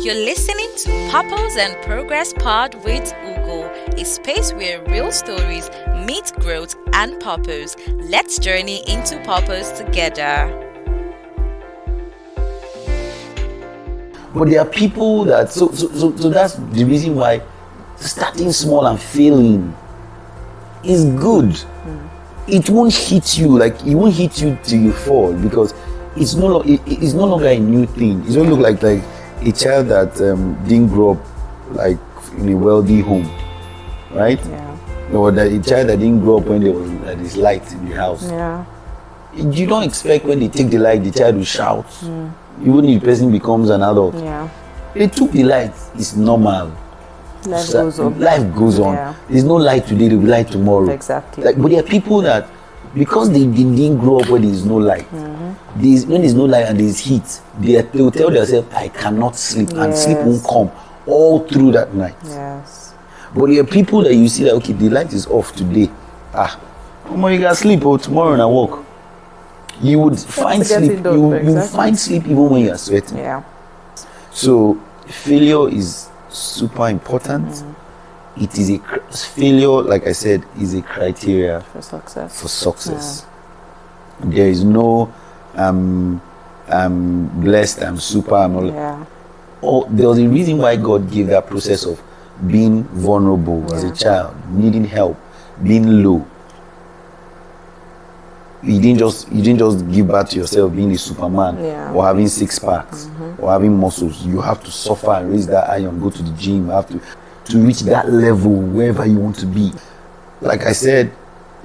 You're listening to Purpose and Progress Pod with Ugo, a space where real stories meet growth and purpose. Let's journey into purpose together. But there are people that, so that's the reason why starting small and failing is good. It won't hit you, it won't hit you till you fall, because it's no longer a new thing. It don't look like a child that didn't grow up in a wealthy home, right? Yeah. Or that a child that didn't grow up when there is light in the house. Yeah. You don't expect when they take the light, the child will shout. Even if the person becomes an adult. Yeah. They took the light. It's normal. Life goes on. Life goes on. Yeah. There's no light today, there'll be light tomorrow. Exactly. But there are people that, because they didn't grow up where there's no light, when there's no light and there's heat, they will tell themselves, I cannot sleep, and sleep won't come all through that night. Yes. But there are people that you see that, okay, the light is off today. Come on, you can sleep, tomorrow and I walk. You would find sleep. You find sleep even when you are sweating. Yeah. So failure is super important. It is failure, like I said, is a criteria For success. Yeah. There is no I'm blessed, I'm super, I'm all. Yeah. There was a reason why God gave that process of being vulnerable as a child, needing help, being low. You didn't just give back to yourself being a Superman or having six packs or having muscles. You have to suffer and raise that iron, go to the gym. You have to reach that level wherever you want to be. Like I said,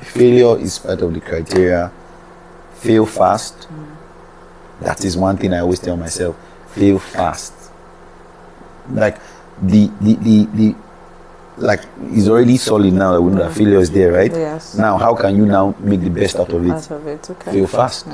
failure is part of the criteria. Fail fast. That is one thing I always tell myself. Fail fast. Like it's already solid now that we know that failure is there, right? Yes. Now, how can you now make the best out of it? Okay. Fail fast.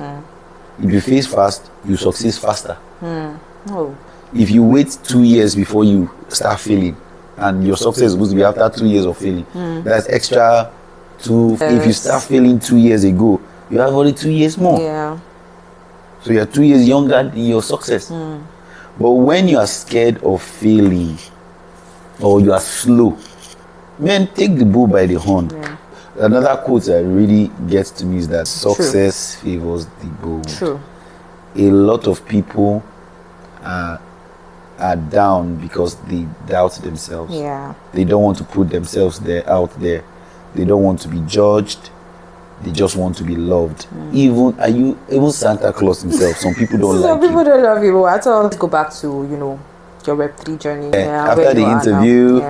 If you fail fast, you succeed faster. Oh. If you wait 2 years before you start failing, and your success is supposed to be after 2 years of failing, that's extra 2. If you start failing 2 years ago, you have only 2 years more. Yeah. So you're 2 years younger in your success. But when you are scared of failing, or you are slow, man, take the bull by the horn. Yeah. Another quote that really gets to me is that success favors the bold. True. A lot of people are down because they doubt themselves. Yeah. They don't want to put themselves out there. They don't want to be judged. They just want to be loved. Even Santa Claus himself, some people don't like him. Some people don't love you at all. Let's go back to, your Web3 journey. After the interview,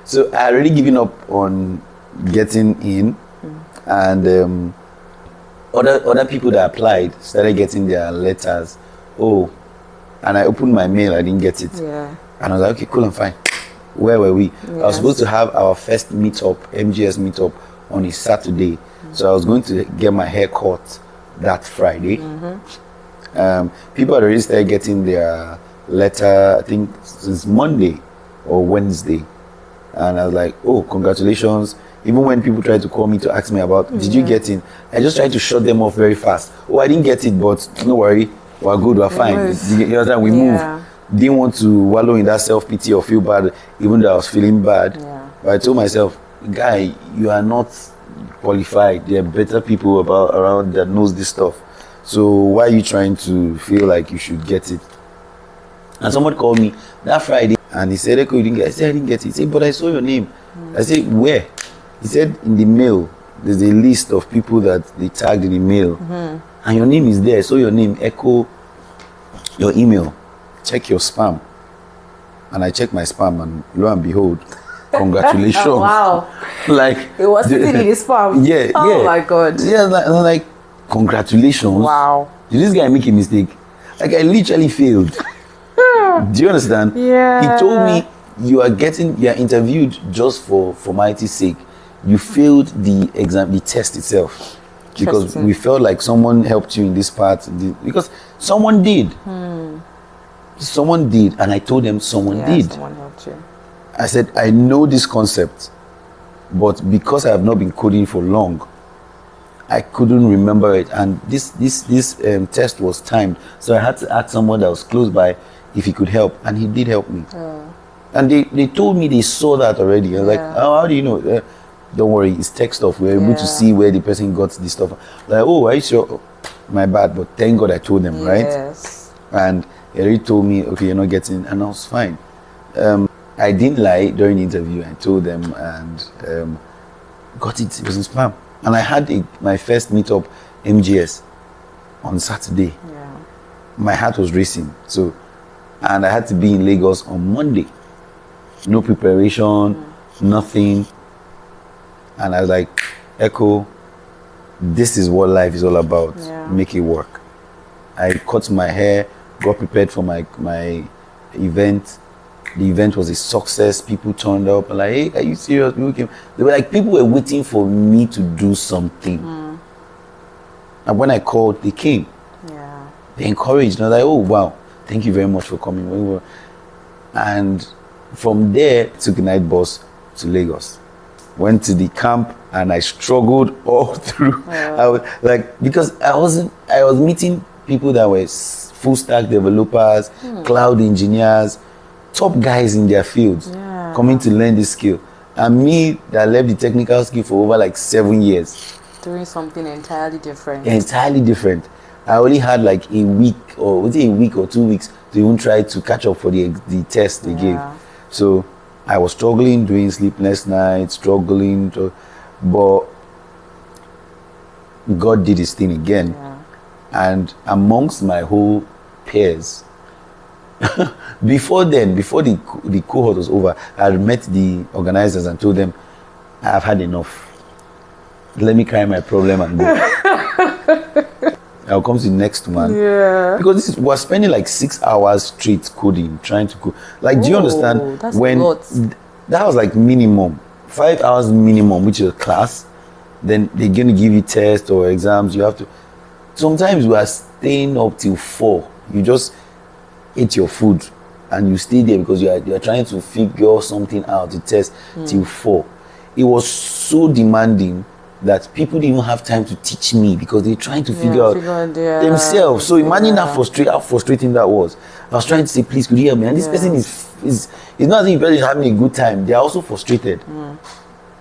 so I already given up on getting in, and other people that applied started getting their letters. And I opened my mail, I didn't get it. Yeah. And I was like, okay, cool, I'm fine. Where were we? Yes. I was supposed to have our first meetup, MGS meetup, on a Saturday. So I was going to get my hair cut that Friday. People had already started getting their letter, I think, since Monday or Wednesday. And I was like, oh, congratulations. Even when people tried to call me to ask me about, did you get in? I just tried to shut them off very fast. Oh, I didn't get it, but no worry. We're good, we're fine. You understand? We moved. Didn't want to wallow in that self-pity or feel bad, even though I was feeling bad. Yeah. But I told myself, guy, you are not qualified. There are better people around that knows this stuff. So why are you trying to feel like you should get it? And someone called me that Friday and he said, Ekoh, you didn't get it? I said, I didn't get it. He said, but I saw your name. I said, where? He said, in the mail. There's a list of people that they tagged in the mail. And your name is there. I saw your name, Ekoh, your email. Check your spam. And I checked my spam, and lo and behold, congratulations. Oh, wow. It was sitting in his spam. Yeah. Oh my God. Yeah, and I'm like, congratulations. Wow. Did this guy make a mistake? I literally failed. Do you understand? Yeah. He told me you are interviewed just for formality's sake. You failed the exam, the test itself. Because we felt like someone helped you in this part. Because someone did. Someone did. And I told them someone did. Someone helped you. I said, I know this concept. But because I have not been coding for long, I couldn't remember it. And this test was timed. So I had to ask someone that was close by if he could help, and he did help me. And they told me they saw that already. I was like, how do you know? Don't worry, it's tech stuff. We're able to see where the person got this stuff. Like, oh, are you sure? My bad, but thank God I told them, right? Yes. And he already told me, okay, you're not getting, and I was fine. I didn't lie during the interview. I told them, and got it. It was in spam. And I had my first meetup, MGS, on Saturday. Yeah. My heart was racing. So, and I had to be in Lagos on Monday. No preparation, nothing. And I was like, Ekoh, this is what life is all about. Yeah. Make it work. I cut my hair, got prepared for my event. The event was a success. People turned up and like, hey, are you serious? People came. They were like, people were waiting for me to do something. And when I called, they came. Yeah. They encouraged. And I was like, oh, wow, thank you very much for coming. And from there, took a night bus to Lagos. Went to the camp and I struggled all through. I was like, because I was meeting people that were full stack developers, cloud engineers, top guys in their fields, coming to learn this skill. And me that left the technical skill for over like 7 years. Doing something entirely different. Entirely different. I only had like a week or 2 weeks to even try to catch up for the test they gave. So I was struggling, doing sleepless nights, but God did his thing again. And amongst my whole peers, before the cohort was over, I had met the organizers and told them, I've had enough. Let me carry my problem and go. I'll come to the next one. Yeah. Because we're spending like 6 hours straight coding, trying to code. Like, do you understand? That's a lot. That was like minimum, 5 hours minimum, which is a class. Then they're going to give you tests or exams. You have to. Sometimes we are staying up till 4. You just eat your food and you stay there because you are trying to figure something out to test till 4. It was so demanding that people didn't even have time to teach me because they're trying to figure out themselves. So imagine how frustrating that was. I was trying to say, please, could you help me? And this person is not as if the person is having a good time. They are also frustrated.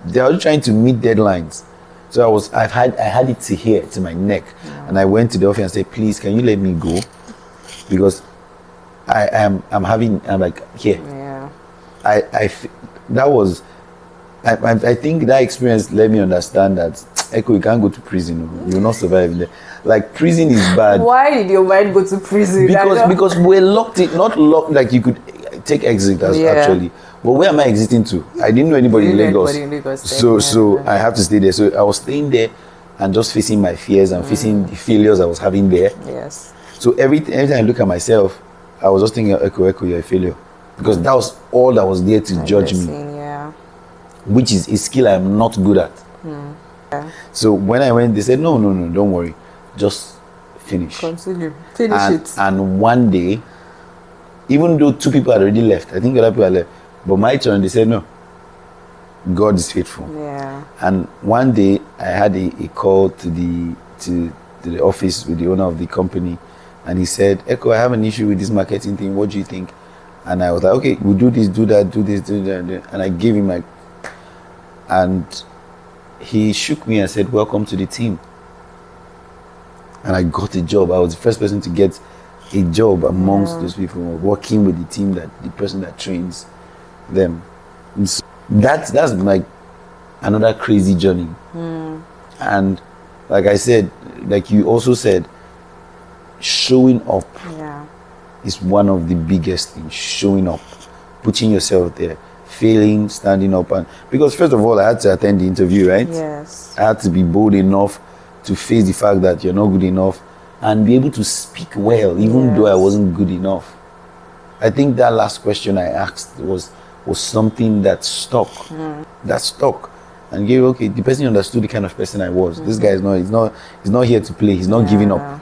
They are also trying to meet deadlines. So I had it to here, to my neck. And I went to the office and said, please, can you let me go? Because I'm like, here. Yeah. I think that experience let me understand that, Ekoh, you can't go to prison. You will not survive there. Like, prison is bad. Why did your mind go to prison? Because we're locked in, not locked, like you could take exit actually. But where am I exiting to? I didn't know anybody in Lagos. So I have to stay there. So I was staying there and just facing my fears and facing the failures I was having there. Yes. So every time I look at myself, I was just thinking, Ekoh, you're a failure. Because that was all that was there to judge me. Which is a skill I'm not good at. So when I went, they said, no, don't worry. Just finish. Continue. Finish it. And one day, even though 2 people had already left, I think the other people had left, but my turn, they said, no, God is faithful. Yeah. And one day, I had a call to the office with the owner of the company, and he said, Ekoh, I have an issue with this marketing thing. What do you think? And I was like, okay, we'll do this, do that, do this, do that. And I gave him and he shook me and said, welcome to the team. And I got a job. I was the first person to get a job amongst those people, working with the team, the person that trains them. And so that's like another crazy journey. And like I said, like you also said, showing up is one of the biggest things. Showing up, putting yourself there, failing, standing up. And because first of all, I had to attend the interview, right? Yes. I had to be bold enough to face the fact that you're not good enough and be able to speak well, even though I wasn't good enough. I think that last question I asked was something that stuck. That stuck. And gave, okay, the person understood the kind of person I was. This guy is not here to play. He's not giving up.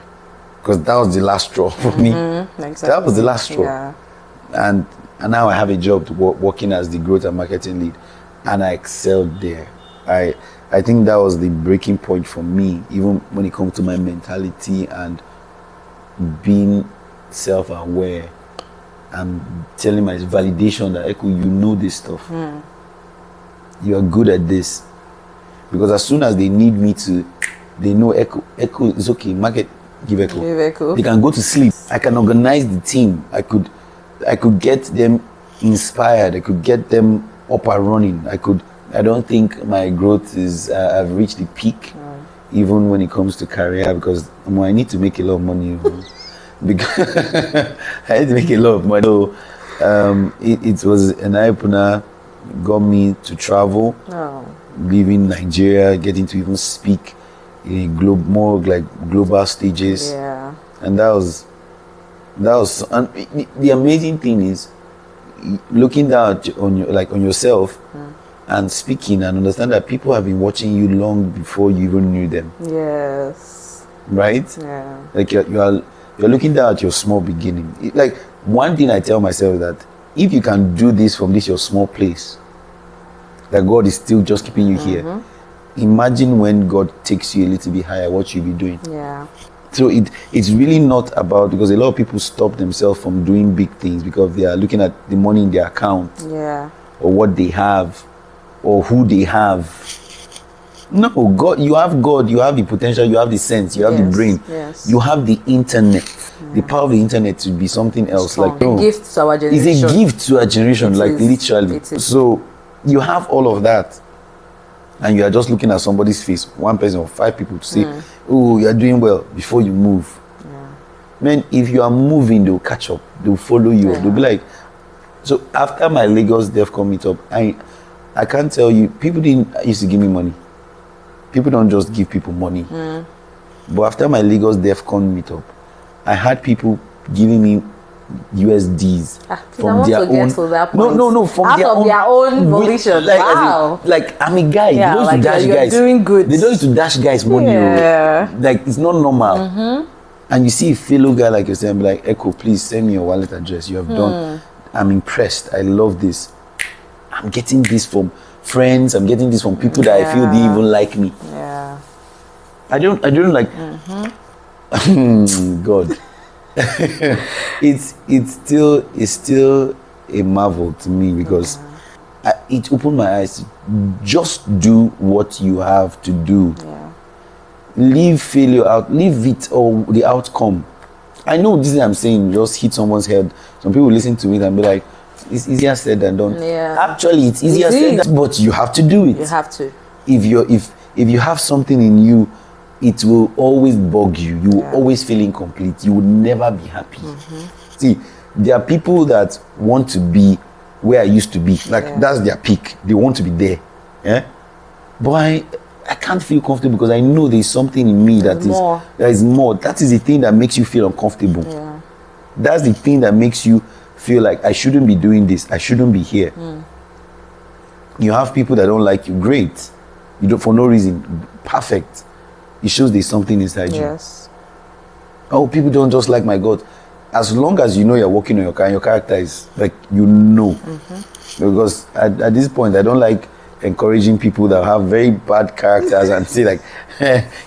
Because that was the last straw for me. Exactly. That was the last straw. And now I have a job to working as the growth and marketing lead, and I excelled there. I think that was the breaking point for me, even when it comes to my mentality and being self-aware I'm telling my validation that Ekoh, you know this stuff. You are good at this. Because as soon as they need me to, they know Ekoh is okay. Market, give Ekoh. Give Ekoh. They can go to sleep. I can organize the team. I could get them inspired. I could get them up and running. I don't think my growth is I've reached the peak, even when it comes to career, because I need to make a lot of money. Because I need to make a lot of money. So it was an eye opener. Got me to travel, leaving Nigeria, getting to even speak in more like global stages. Yeah. And that was and the amazing thing is looking down on yourself and speaking and understand that people have been watching you long before you even knew them. Yes. Right? Yeah. Like you're looking down at your small beginning. Like one thing I tell myself is that if you can do this from this your small place, that God is still just keeping you here. Imagine when God takes you a little bit higher, what you'll be doing. Yeah. So it's really not about, because a lot of people stop themselves from doing big things because they are looking at the money in their account. Yeah. Or what they have or who they have. No, God, you have the potential, you have the sense, you have the brain, you have the internet. The power of the internet to be something else. Strong. Like no, a gift to our generation. It's a gift to our generation, literally. It is. So you have all of that, and you are just looking at somebody's face, one person or 5 people, to say, "Oh, you are doing well," before you move. Yeah. Man, if you are moving, they'll catch up. They'll follow you. They'll be like. So after my Lagos DEFCON meetup, I can't tell you, people didn't used to give me money. People don't just give people money. But after my Lagos DEFCON meetup, I had people giving me USDs from their own. No, from their own volition. Wow. Like I'm a guy. Yeah, they don't like to dash you're guys. doing good. They don't need to dash guys money. Yeah. Like it's not normal. And you see a fellow guy like yourself and be like, Ekoh, please send me your wallet address. You have done. I'm impressed. I love this. I'm getting this from friends. I'm getting this from people that I feel they even like me. Yeah. I don't like. God. it's still a marvel to me because it opened my eyes. Just do what you have to do. Yeah. Leave failure out. Leave it or the outcome. I know this is I'm saying just hit someone's head. Some people listen to it and be like, it's easier said than done. Yeah. Actually, it's easier said than, but you have to do it. You have to. If you have something in you, it will always bug you. You will always feel incomplete. You will never be happy. See, there are people that want to be where I used to be. Like that's their peak. They want to be there. Yeah. But I can't feel comfortable because I know there's something in me that is more. That is the thing that makes you feel uncomfortable. Yeah. That's the thing that makes you feel like I shouldn't be doing this. I shouldn't be here. You have people that don't like you. Great. You don't for no reason. Perfect. It shows there's something inside you. Yes. Oh, people don't just like my God. As long as you know you're working on your character is like because at this point I don't like encouraging people that have very bad characters and say like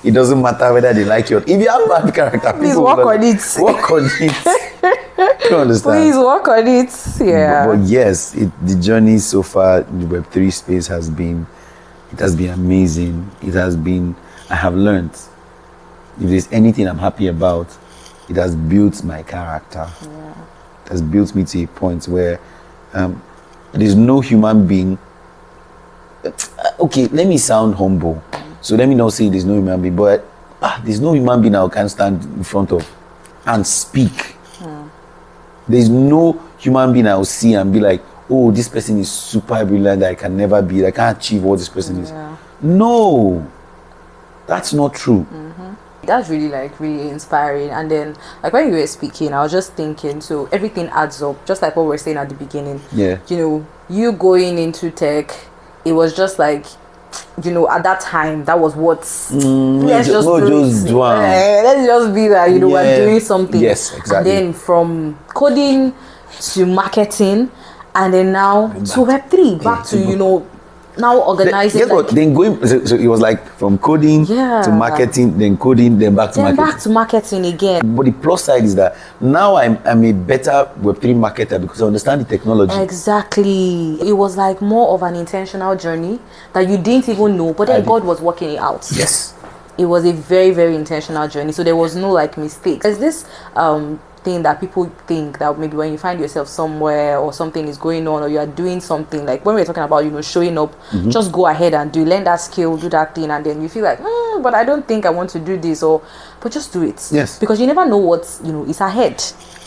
it doesn't matter whether they like you. If you have bad character, please work on it. Work on it. You understand? Please work on it. Yeah. But yes, the journey so far in the Web3 space has been amazing. It has been. I have learned. If there's anything I'm happy about, it has built my character. Yeah. It has built me to a point where there's no human being. Okay, let me sound humble. So let me not say there's no human being, but there's no human being I can stand in front of and speak. There's no human being I will see and be like, oh, this person is super brilliant, I can never be, I can't achieve what this person is. No, that's not true. That's really really inspiring. And then like when you were speaking, I was just thinking, so everything adds up, just like what we were saying at the beginning. Yeah. You know, you going into tech, it was just like, you know, at that time that was what let's just be that, you know, we're doing something. Yes, exactly. And then from coding to marketing, and then now to Web3, back to, you know, now organizing. Then going, so it was like from coding to marketing, then coding, then back to marketing. Back to marketing again. But the plus side is that now I'm a better Web3 marketer because I understand the technology. Exactly. It was like more of an intentional journey that you didn't even know, but then God was working it out. Yes. It was a very, very intentional journey. So there was no like mistake. There's this thing that people think that maybe when you find yourself somewhere or something is going on or you are doing something, like when we're talking about, you know, showing up, just go ahead and learn that skill, do that thing, and then you feel like, but I don't think I want to do this, but just do it. Yes. Because you never know what, you know, is ahead.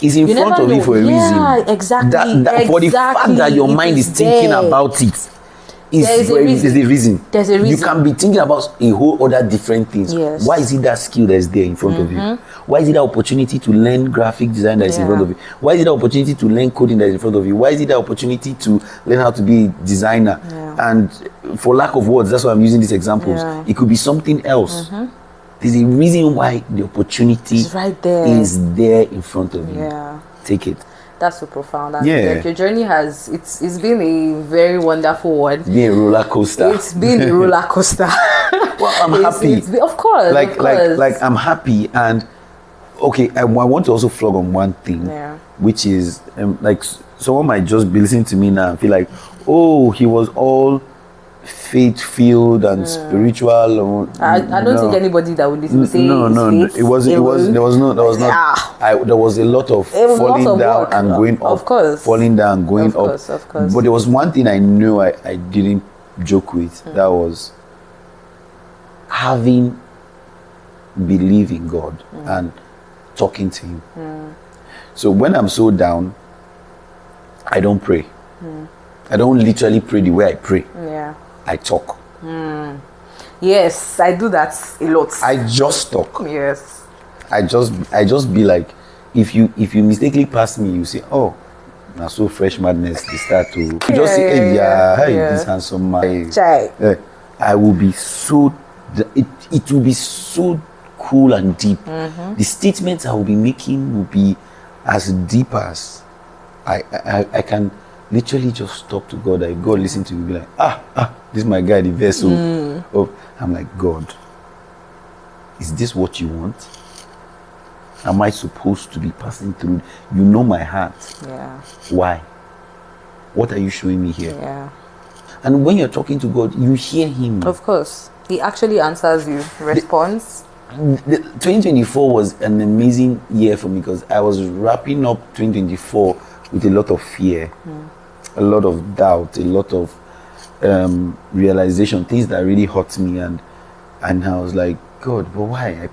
It's in front of you for a reason. Yeah, exactly. For the fact that your mind is thinking about it. There's a reason. There's a reason. You can be thinking about a whole other different things. Yes. Why is it that skill that is there in front of you? Why is it that opportunity to learn graphic design that is in front of you? Why is it that opportunity to learn coding that is in front of you? Why is it that opportunity to learn how to be a designer? And for lack of words, that's why I'm using these examples. It could be something else. There's a reason why the opportunity is there in front of you. Take it. That's so profound. And like your journey it's been a very wonderful one. It's been a roller coaster. It's been a roller coaster. Well, I'm happy. Of course. Like I'm happy. And okay, I want to also flog on one thing, which is like someone might just be listening to me now and feel like, oh, he was all faith-filled and spiritual. I don't think anybody that would listen to say no. There was a lot of falling down and going up. Of course. Falling down, going up. Of course. But there was one thing I knew I didn't joke with. That was having belief in God and talking to Him. So when I'm so down, I don't pray. I don't literally pray the way I pray. I talk. Yes, I do that a lot. I just talk. Yes. I just be like, if you mistakenly pass me, you say, oh, now so fresh madness. They start to just say, hey, this handsome man. I will be so. It will be so cool and deep. The statements I will be making will be as deep as I can literally just talk to God. Like God listen to me, be like, this is my guy, the vessel. Oh, I'm like, God, is this what you want? Am I supposed to be passing through? You know my heart. Why? What are you showing me here? And when you're talking to God, you hear Him. Of course. He actually answers you. Response. 2024 was an amazing year for me because I was wrapping up 2024 with a lot of fear, a lot of doubt, a lot of realization, things that really hurt me, and I was like, God, but why?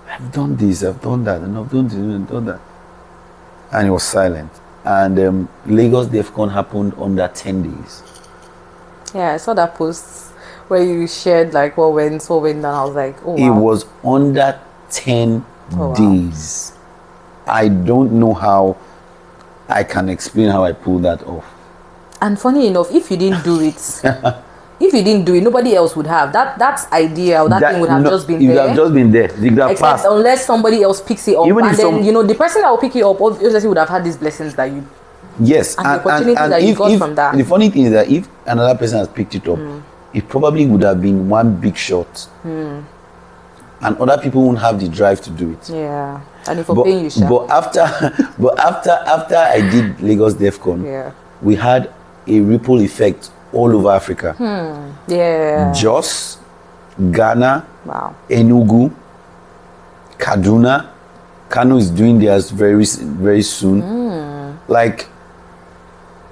I've done this, I've done that, and I've done this and done that, and it was silent. And Lagos DEFCON happened under 10 days. I saw that post where you shared like what went down. I was like, oh wow. It was under 10 days. I don't know how I can explain how I pulled that off. And funny enough, if you didn't do it, nobody else would have. That idea or that thing would have just been there. It would have just been there. Except unless somebody else picks it up. The person that will pick it up obviously would have had these blessings that you... Yes. And the opportunity that you got from that. The funny thing is that if another person has picked it up, it probably would have been one big shot. And other people won't have the drive to do it. And if we're paying you, but after I did Lagos DEFCON, we had a ripple effect all over Africa. Jos, Ghana, Enugu, Kaduna. Kano is doing theirs very, very soon. Like,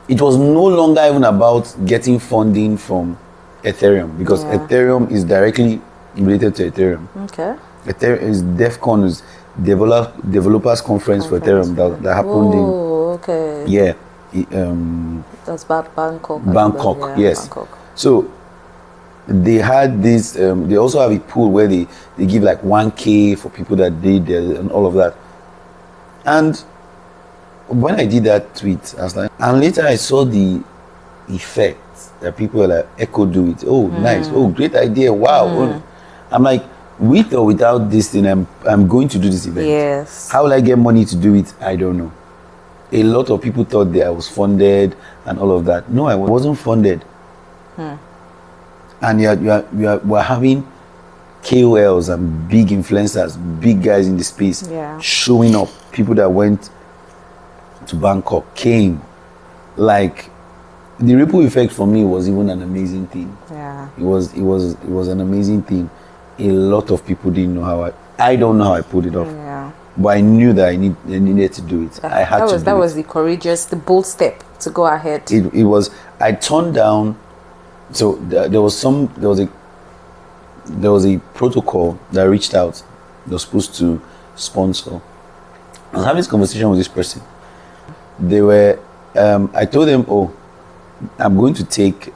it was no longer even about getting funding from Ethereum, because Ethereum is directly related to Ethereum. Ethereum is DEFCON, is developers conference for Ethereum that happened in that's Bangkok. Yes. Bangkok. So they had this. They also have a pool where they give like 1K for people that did there and all of that. And when I did that tweet, I was like, and later I saw the effect that people were like, Ekoh do it. Oh, nice. Oh, great idea. Wow. I'm like, with or without this thing, I'm going to do this event. Yes. How will I get money to do it? I don't know. A lot of people thought that I was funded and all of that. No, I wasn't funded. And we're having KOLs and big influencers, big guys in the space showing up. People that went to Bangkok came. Like, the ripple effect for me was even an amazing thing. Yeah. It was an amazing thing. A lot of people didn't know how I don't know how I pulled it off. Yeah. But I knew that I needed to do it. I had to. That was the courageous, the bold step to go ahead. It was. I turned down. So there was a protocol that reached out. They were supposed to sponsor. I was having this conversation with this person. They were. I told them, "Oh, I'm going to take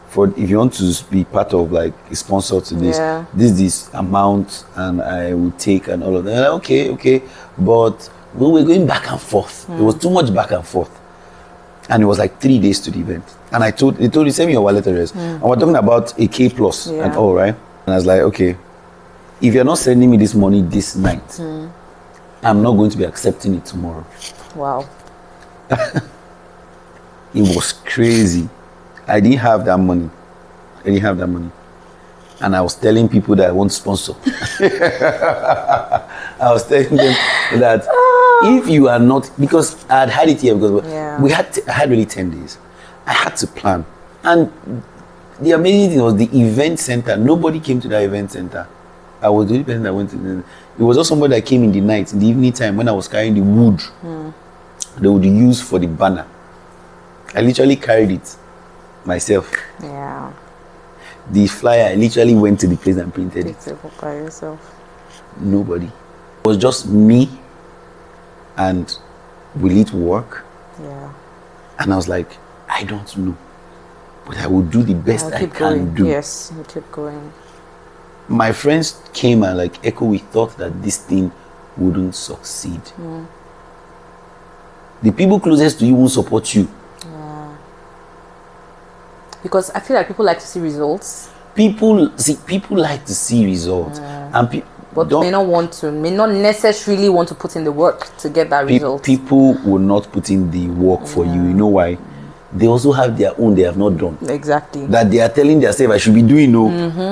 for if you want to be part of like a sponsor to this, this amount, and I will take and all of that." Like, okay, but we were going back and forth. It was too much back and forth, and it was like 3 days to the event. And they told me, send me your wallet address. And we're talking about a K plus and all, right? And I was like, okay, if you're not sending me this money this night, I'm not going to be accepting it tomorrow. Wow. It was crazy. I didn't have that money. And I was telling people that I want to sponsor. I was telling them that if you are not, because I had it here, because I had really 10 days. I had to plan. And the amazing thing was the event center. Nobody came to that event center. I was the only person that went to the, it was just somebody that came in the night, in the evening time, when I was carrying the wood they would use for the banner. I literally carried it myself. Yeah. The flyer, I literally went to the place and printed it. By yourself. Nobody. It was just me and will it work? Yeah. And I was like, I don't know. But I will do the best I can do. Yes, you keep going. My friends came and like, Ekoh, we thought that this thing wouldn't succeed. The people closest to you won't support you. Yeah. Because I feel like people like to see results. People like to see results. And but may not necessarily want to put in the work to get that result. People will not put in the work for you. You know why? They also have their own they have not done. Exactly. That they are telling themselves, I should be doing,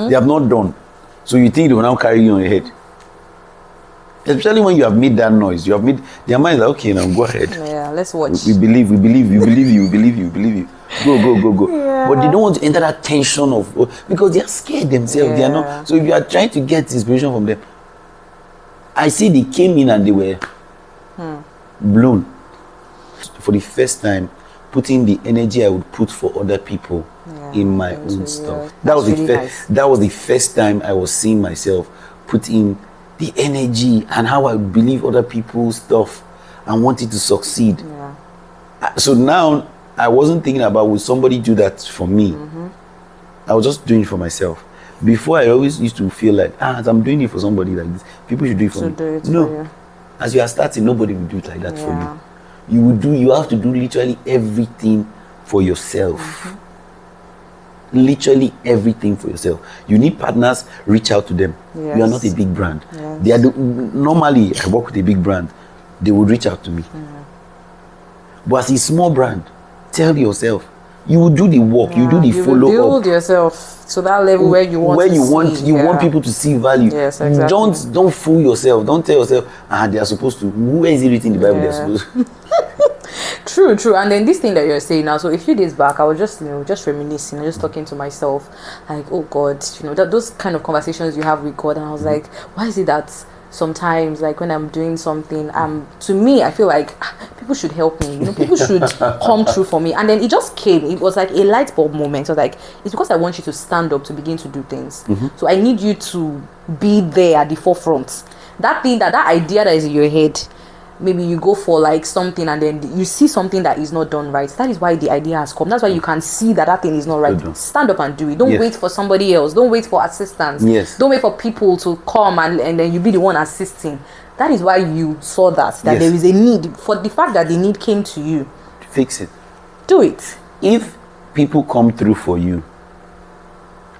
they have not done. So you think they will now carry you on your head. Especially when you have made that noise. You have made their mind like, okay, now go ahead. Yeah, let's watch. We believe you. Go. Yeah. But they don't want to enter that tension of, because they are scared themselves. Yeah. They are not. So if you are trying to get inspiration from them, I see they came in and they were blown. For the first time, putting the energy I would put for other people in my own stuff. That was really nice. That was the first time I was seeing myself put in the energy and how I believe other people's stuff and wanted to succeed. Yeah. So now I wasn't thinking about would somebody do that for me. I was just doing it for myself. Before I always used to feel like, as I'm doing it for somebody like this, people should do it for me. No. As you are starting, nobody will do it like that for you. You have to do literally everything for yourself. Literally everything for yourself. You need partners, reach out to them. You are not a big brand. They are normally I work with a big brand, they would reach out to me. But as a small brand, tell yourself, you will do the work, you do the follow up. You build yourself to that level where you want want people to see value. Yes, exactly. Don't fool yourself. Don't tell yourself, they are supposed to. Where is it written in the Bible they are supposed to? True. And then this thing that you're saying now, so a few days back, I was just reminiscing, just talking to myself, like, oh God, those kind of conversations you have with God, and I was like, why is it that sometimes, like when I'm doing something, to me, I feel like people should help me, people should come through for me. And then it just came, it was like a light bulb moment. So like, it's because I want you to stand up to begin to do things. So I need you to be there at the forefront. That thing, that idea that is in your head, maybe you go for like something and then you see something that is not done right. That is why the idea has come. That's why you can see that thing is not right. Stand up and do it. Don't wait for somebody else. Don't wait for assistance. Don't wait for people to come and then you be the one assisting. That is why you saw that there is a need. For the fact that the need came to you, fix it. Do it. If people come through for you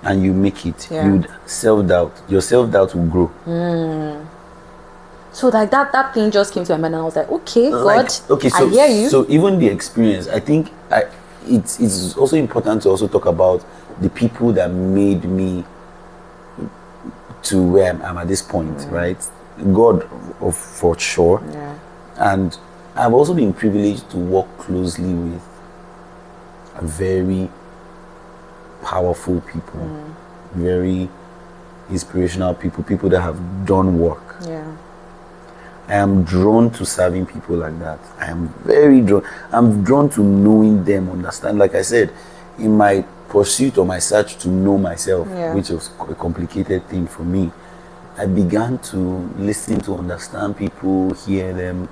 and you make it, you would self-doubt. Your self-doubt will grow. So like that thing just came to my mind and I was like, okay, God, I hear you. So even the experience, I think it's also important to also talk about the people that made me to where I'm at this point, right? God, for sure. Yeah. And I've also been privileged to work closely with very powerful people, very inspirational people that have done work. Yeah. I am drawn to serving people like that. I am very drawn. I'm drawn to knowing them, understand. Like I said, in my pursuit or my search to know myself, which was a complicated thing for me, I began to listen, to understand people, hear them.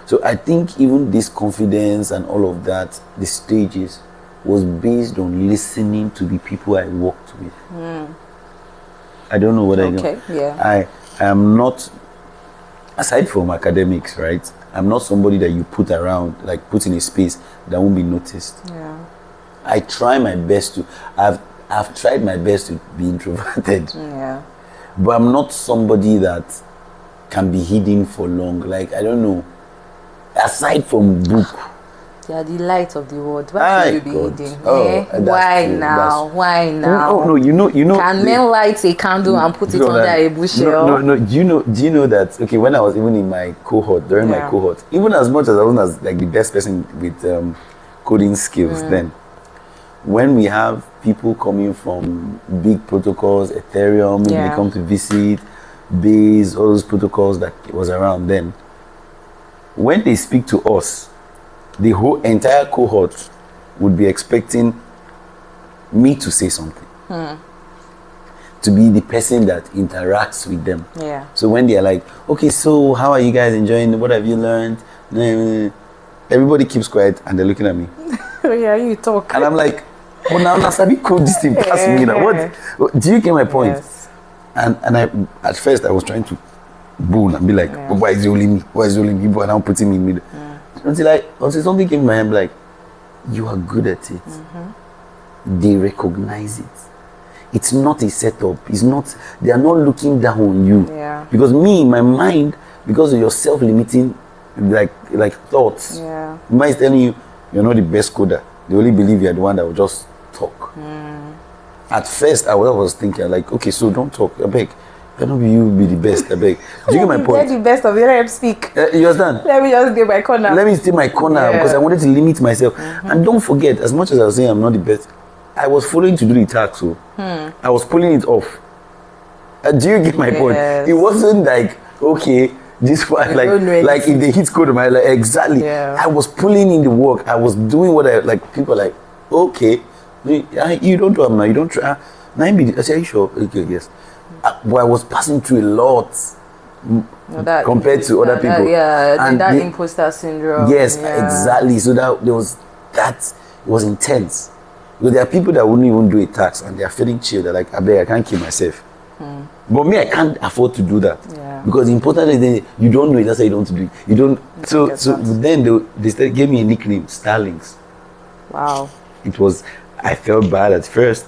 So I think even this confidence and all of that, the stages, was based on listening to the people I worked with. I don't know what I know. Okay, yeah. I am not, aside from academics, right? I'm not somebody that you put around, like put in a space that won't be noticed. Yeah. I try my best to, I've tried my best to be introverted. Yeah. But I'm not somebody that can be hidden for long. Like, I don't know. Aside from book. Yeah, the light of the world. Why should you be God. hidden? Oh, Why true. now? Why now? No, you know. Can men light a candle and put it under a bushel? No. Do you know that? Okay, when I was even in my cohort, during my cohort, even as much as I wasn't as like the best person with coding skills, then when we have people coming from big protocols, Ethereum, maybe they come to visit, Base, all those protocols that was around then. When they speak to us, the whole entire cohort would be expecting me to say something, to be the person that interacts with them. Yeah. So when they're like, okay, so how are you guys enjoying? What have you learned? Everybody keeps quiet and they're looking at me. Yeah, you talk. And I'm like, oh, now Sabi code this thing past me now. What? Do you get my point? Yes. And I, at first I was trying to bull and be like, why is it only me? Why is it only me? But now putting me in middle. Until something came in my head, like, you are good at it. They recognize it. It's not a setup. It's not, they are not looking down on you. Yeah. Because me, in my mind, because of your self-limiting like thoughts, mind is telling you you're not the best coder. They only believe you're the one that will just talk. At first, I was thinking, like, okay, so don't talk. I beg. Cannot be you be the best, I beg. Do you get my point? Get the best of it. Let him speak. You understand? Let me just get my corner. Let me stay my corner because I wanted to limit myself. And don't forget, as much as I was saying I'm not the best, I was following to do the task, so I was pulling it off. Do you get my point? It wasn't like, okay, this one, like if they hit code, like exactly. Yeah. I was pulling in the work. I was doing what I like. People are like, okay, you don't do it now. You don't try. I say, are you sure? Okay, yes. But I was passing through a lot compared to other people. That imposter syndrome. Yes, exactly. So that was intense. Because there are people that wouldn't even do a task and they are feeling chill. They're like, I can't kill myself. But me, I can't afford to do that. Because the important is that you don't know it, that's why you don't do it. You don't. So then they gave me a nickname, Starlings. Wow. I felt bad at first.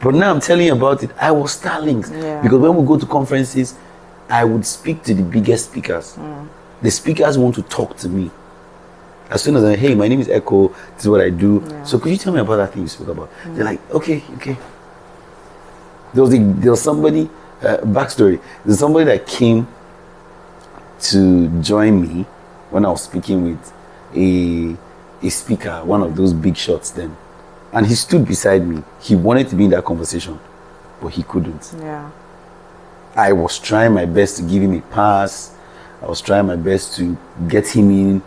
But now I'm telling you about it, I was Starlings. Because when we go to conferences, I would speak to the biggest speakers. The speakers want to talk to me. As soon as I, hey, my name is Ekoh, this is what I do. So could you tell me about that thing you spoke about? They're like, okay. There was somebody, backstory, there's somebody that came to join me when I was speaking with a speaker, one of those big shots then. And he stood beside me. He wanted to be in that conversation, but he couldn't. I was trying my best to give him a pass. I was trying my best to get him in,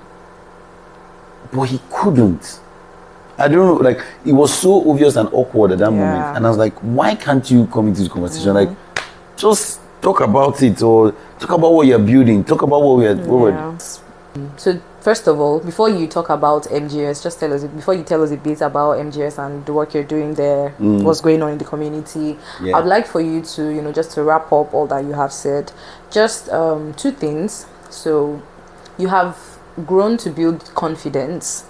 but he couldn't. I don't know, like, it was so obvious and awkward at that moment. And I was like, why can't you come into this conversation? Like, just talk about it, or talk about what you're building, talk about what we're doing. So first of all, before you talk about MGS, just tell us, before you tell us a bit about MGS and the work you're doing there, what's going on in the community, I'd like for you to, just to wrap up all that you have said, just two things. So you have grown to build confidence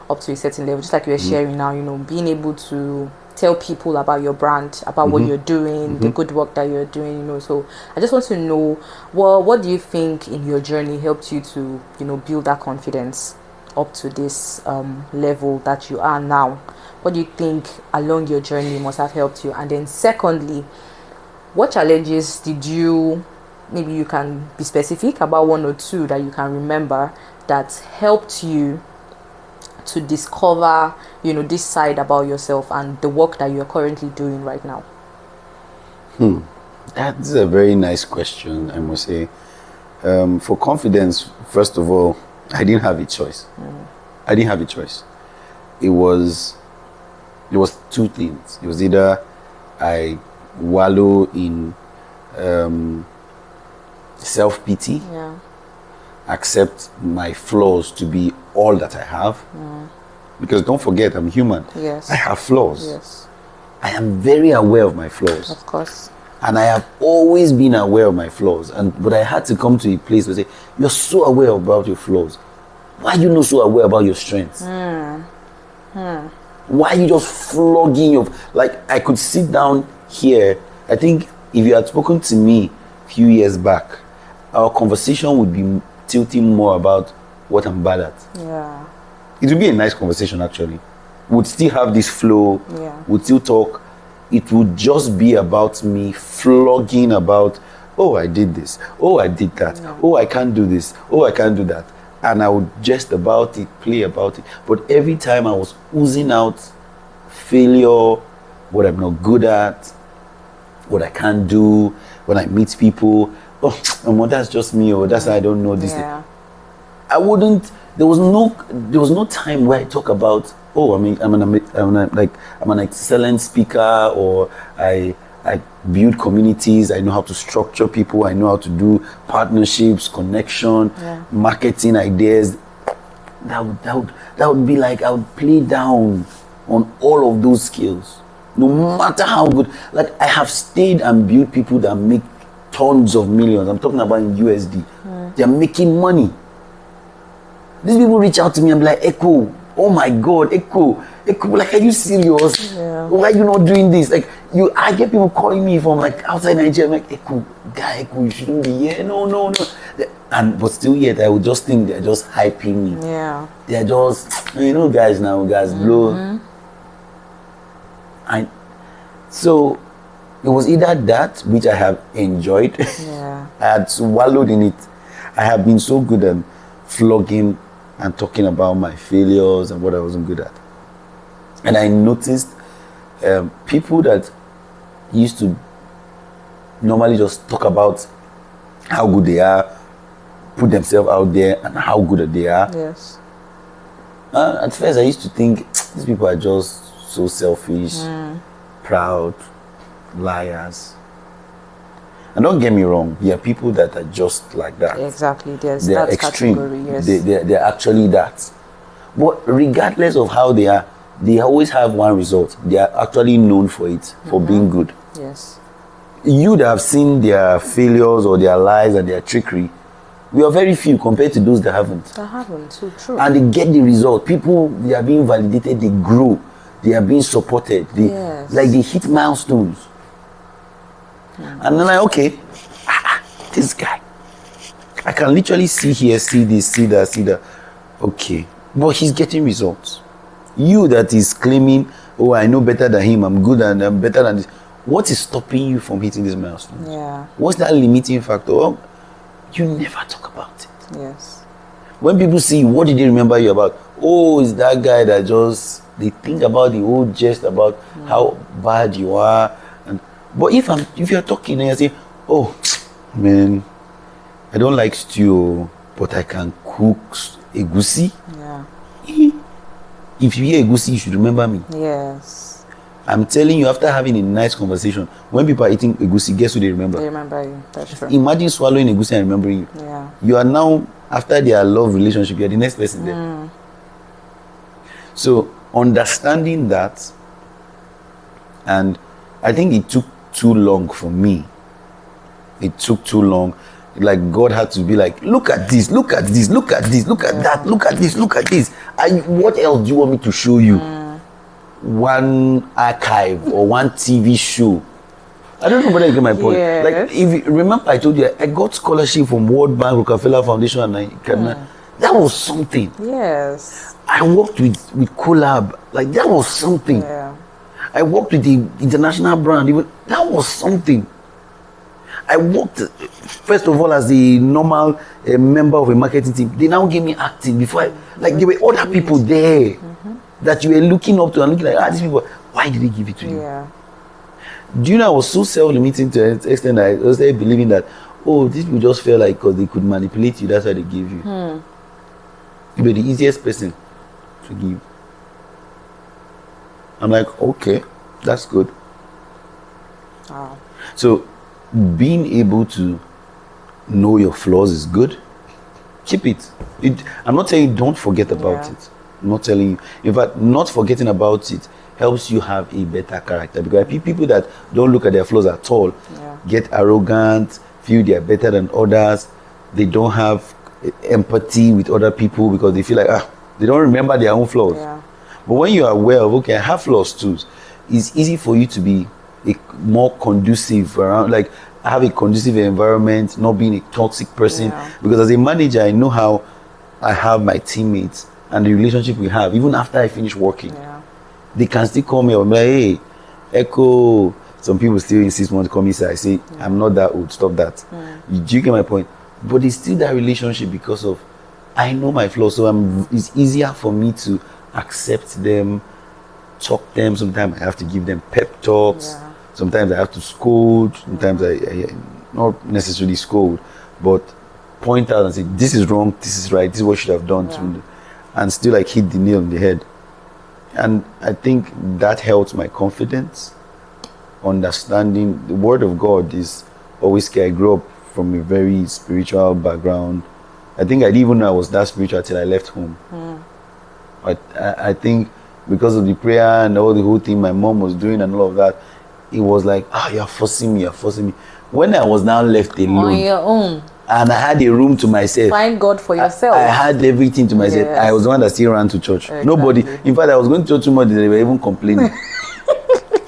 up to a certain level, just like you're sharing now, being able to tell people about your brand, about what you're doing, the good work that you're doing, so I just want to know, what do you think in your journey helped you to, build that confidence up to this level that you are now? What do you think along your journey must have helped you? And then secondly, what challenges did you, maybe you can be specific about one or two that you can remember that helped you to discover, this side about yourself and the work that you're currently doing right now? That's a very nice question, I must say. For confidence, first of all, I didn't have a choice. I didn't have a choice. It was two things. It was either I wallow in self-pity, accept my flaws to be all that I have. Because don't forget, I'm human. Yes. I have flaws. Yes. I am very aware of my flaws. Of course. And I have always been aware of my flaws. But I had to come to a place where I say, you're so aware about your flaws. Why are you not so aware about your strengths? Why are you just flogging your... Like, I could sit down here. I think if you had spoken to me a few years back, our conversation would be tilting more about what I'm bad at. Yeah. It would be a nice conversation, actually. We'd still have this flow. Yeah. We'd still talk. It would just be about me flogging about, oh, I did this. Oh, I did that. Yeah. Oh, I can't do this. Oh, I can't do that. And I would jest about it, play about it. But every time I was oozing out failure, what I'm not good at, what I can't do, when I meet people, oh, that's just me, or that's I don't know this. Yeah. I wouldn't. There was no time where I talk about, oh, I'm an excellent speaker, or I build communities. I know how to structure people. I know how to do partnerships, connection, marketing ideas. That would be like I would play down on all of those skills, no matter how good. Like, I have stayed and built people that make tons of millions. I'm talking about in USD. They're making money. These people reach out to me and be like, Ekoh, oh my God, Ekoh, like, are you serious? Yeah. Why are you not doing this? Like, I get people calling me from like outside Nigeria. I'm like, Ekoh, you shouldn't be here. No. But still yet, I would just think they're just hyping me. Yeah. They're just, guys blow. So it was either that, which I have enjoyed. Yeah. I had swallowed in it. I have been so good at flogging and talking about my failures and what I wasn't good at. And I noticed people that used to normally just talk about how good they are, put themselves out there and how good they are. Yes. At first I used to think these people are just so selfish, proud, liars. And don't get me wrong, there are people that are just like that. Exactly, there's they are that extreme. category, yes. They're actually that. But regardless of how they are, they always have one result. They are actually known for it, for being good. Yes. You that have seen their failures or their lies and their trickery, we are very few compared to those that haven't. So true. And they get the result. People, they are being validated, they grow, they are being supported. Like they hit milestones. And then okay, this guy, I can literally see here, see this, see that. Okay, but he's getting results. You that is claiming, oh, I know better than him, I'm good and I'm better than this. What is stopping you from hitting this milestone? Yeah. What's that limiting factor? Well, you never talk about it. Yes. When people see you, what did they remember you about? Oh, it's that guy that just, they think about the whole jest about how bad you are. But if you're talking and you say, oh, man, I don't like stew, but I can cook egusi. Yeah. If you hear egusi, you should remember me. Yes. I'm telling you, after having a nice conversation, when people are eating egusi, guess who they remember? They remember you. That's true. Imagine swallowing egusi and remembering you. Yeah. You are now, after their love relationship, you're the next person there. So, understanding that, and I think it took too long for me. It took too long. Like, God had to be like, look at this, look at this, look at this, look at that, look at this, look at this. What else do you want me to show you? One archive or one TV show. I don't know whether you get my point. Yes. Like, if you remember, I told you I got scholarship from World Bank, Rockefeller Foundation, and That was something. Yes. I worked with Collab. Like, that was something. Yeah. I worked with the international brand. Even that was something. I worked, first of all, as a normal member of a marketing team. They now gave me acting before like there were other people there that you were looking up to and looking like, these people, why did they give it to you? Yeah. Do you know I was so self-limiting to an extent I was there believing that, these people just felt like because they could manipulate you, that's why they gave you. You were the easiest person to give. I'm like, okay, that's good. Wow. So being able to know your flaws is good. Keep it. I'm not telling you don't forget about it. I'm not telling you. In fact, not forgetting about it helps you have a better character, because people that don't look at their flaws at all get arrogant, feel they are better than others. They don't have empathy with other people because they feel like they don't remember their own flaws. Yeah. But when you are aware of, okay, I have flaws too, it's easy for you to be more conducive around, like have a conducive environment, not being a toxic person. Because as a manager, I know how I have my teammates and the relationship we have, even after I finish working. They can still call me or be like, hey, Ekoh. Some people still insist want to call me, so I say, I'm not that old, stop that. Do you get my point? But it's still that relationship because of, I know my flaws, so it's easier for me to accept them, talk them. Sometimes I have to give them pep talks. Sometimes I have to scold. Sometimes I not necessarily scold, but point out and say, this is wrong, this is right, this is what you should have done, and still like hit the nail on the head. And I think that helps my confidence. Understanding the word of God is always key. I grew up from a very spiritual background. I think I didn't even know I was that spiritual till I left home. I think because of the prayer and all the whole thing my mom was doing and all of that, it was like, you're forcing me. When I was now left alone on your own, and I had a room to myself, find God for yourself. I had everything to myself. I was the one that still ran to church. Nobody, in fact, I was going to church too much, they were even complaining.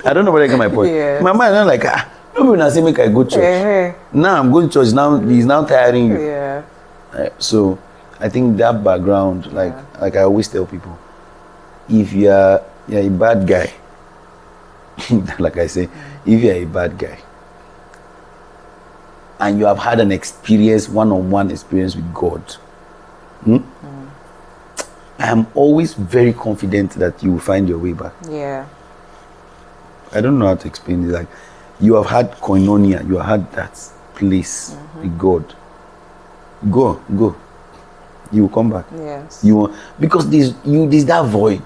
I don't know whether I get my point. My mind is like, nobody will say make I go to church. Now I'm going to church. Now he's now tiring you. So I think that background, like I always tell people, if you're a bad guy, like I say, if you're a bad guy and you have had an experience, one-on-one experience with God, I am always very confident that you will find your way back. I don't know how to explain it. Like, you have had koinonia, you have had that place with God. Go. You will come back. Because there's that void.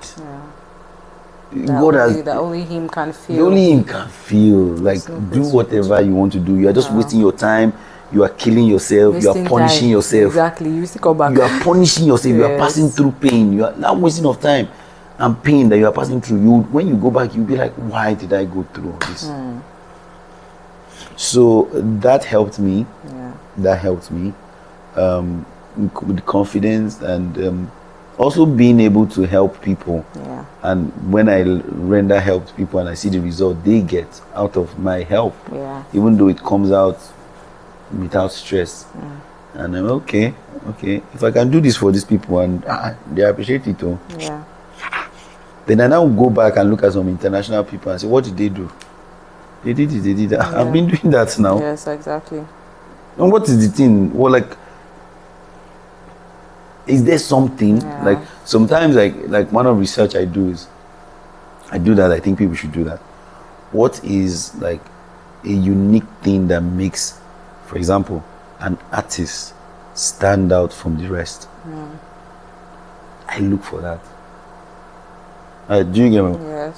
That only Him can feel. Only Him can feel. Like, do whatever you want to do. You are just wasting your time. You are killing yourself. You are punishing yourself. Exactly. You still come back. You are punishing yourself. You are passing through pain. You are not wasting of time and pain that you are passing through. When you go back, you'll be like, why did I go through all this? So that helped me. That helped me with confidence and also being able to help people. And when I render help to people and I see the result they get out of my help, even though it comes out without stress, and I'm okay, if I can do this for these people and they appreciate it too. Then I now go back and look at some international people and say, what did they do? They did this, they did that. I've been doing that now. Yes, exactly. And what is the thing? Well, like, is there something like sometimes like one of the research I do is I do that. I think people should do that. What is like a unique thing that makes, for example, an artist stand out from the rest? I look for that. Do you get me?